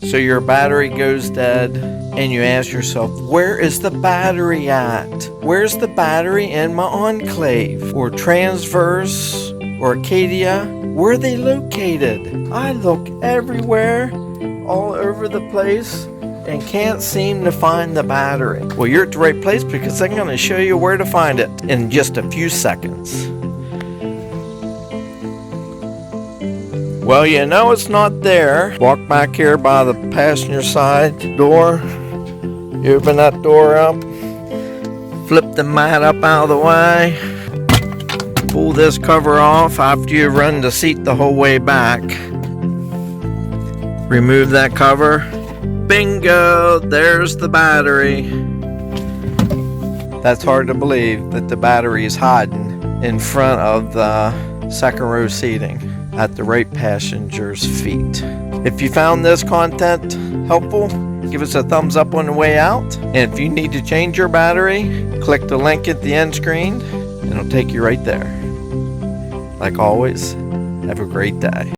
So your battery goes dead, and you ask yourself, where is the battery at? Where's the battery in my Enclave or Traverse or Acadia? Where are they located? I look everywhere, all over the place, and can't seem to find the battery. Well, you're at the right place because I'm going to show you where to find it in just a few seconds. Well, you know it's not there. Walk back here by the passenger side door. You open that door up. Flip the mat up out of the way. Pull this cover off after you run the seat the whole way back. Remove that cover. Bingo! There's the battery. That's hard to believe that the battery is hiding in front of the second row seating at the right passenger's feet. If you found this content helpful, give us a thumbs up on the way out. And if you need to change your battery, click the link at the end screen and it'll take you right there. Like always, have a great day.